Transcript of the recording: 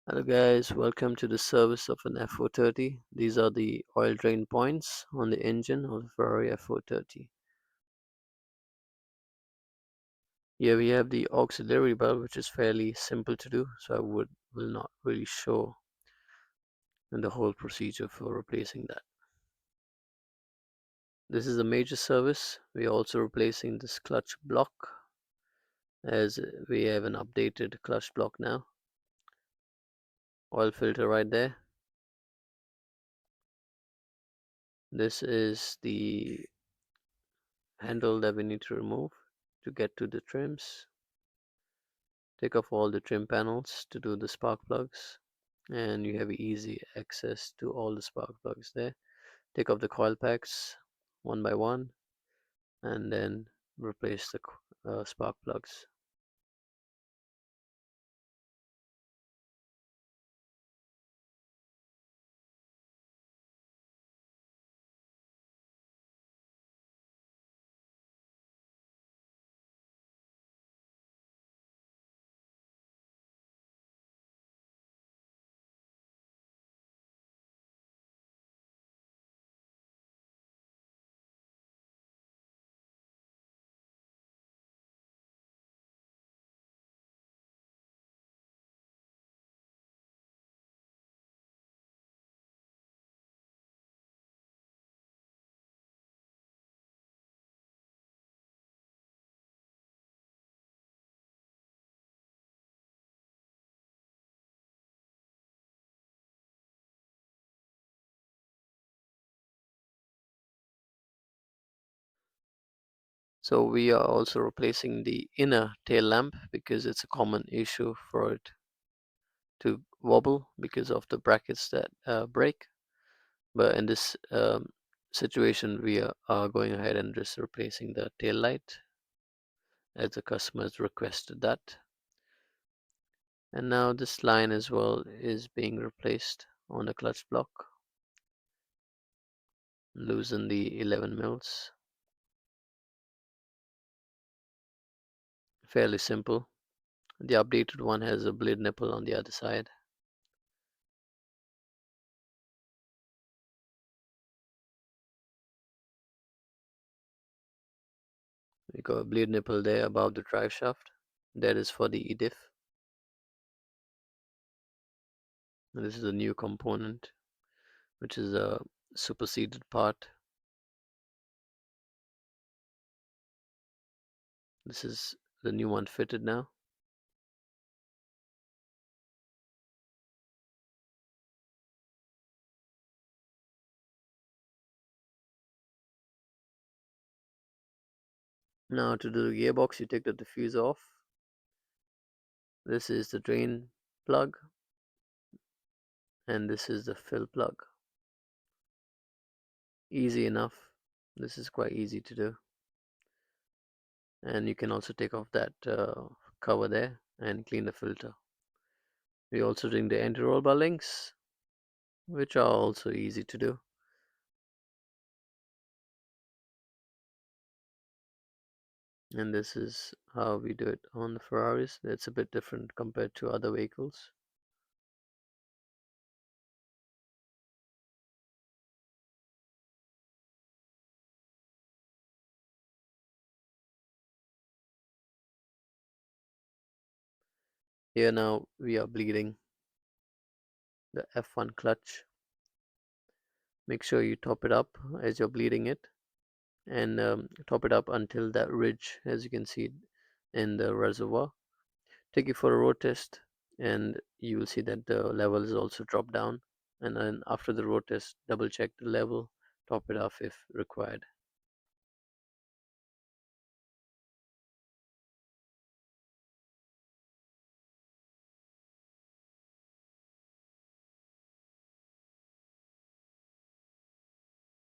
Hello guys, welcome to the service of an F430. These are the oil drain points on the engine of the Ferrari F430. Here we have the auxiliary valve, which is fairly simple to do, so I will not really show in the whole procedure for replacing that. This is a major service. We are also replacing this clutch block as we have an updated clutch block now. Oil filter right there. This is the handle that we need to remove to get to the trims. Take off all the trim panels to do the spark plugs, and you have easy access to all the spark plugs there. Take off the coil packs one by one and then replace the spark plugs. So we are also replacing the inner tail lamp because it's a common issue for it to wobble because of the brackets that break. But in this situation, we are going ahead and just replacing the tail light as the customers requested that. And now this line as well is being replaced on the clutch block. Loosen the 11 mils. Fairly simple. The updated one has a bleed nipple on the other side. We got a bleed nipple there above the drive shaft. That is for the EDIF. And this is a new component, which is a superseded part. This is the new one fitted now. Now to do the gearbox, you take the diffuser off. This is the drain plug, and this is the fill plug. Easy enough. This is quite easy to do. And you can also take off that cover there and clean the filter. We're also doing the anti-roll bar links, which are also easy to do. And this is how we do it on the Ferraris. It's a bit different compared to other vehicles. Here now we are bleeding the F1 clutch. Make sure you top it up as you're bleeding it, and top it up until that ridge, as you can see in the reservoir. Take it for a road test, and you will see that the level is also dropped down. And then after the road test, double check the level, top it off if required.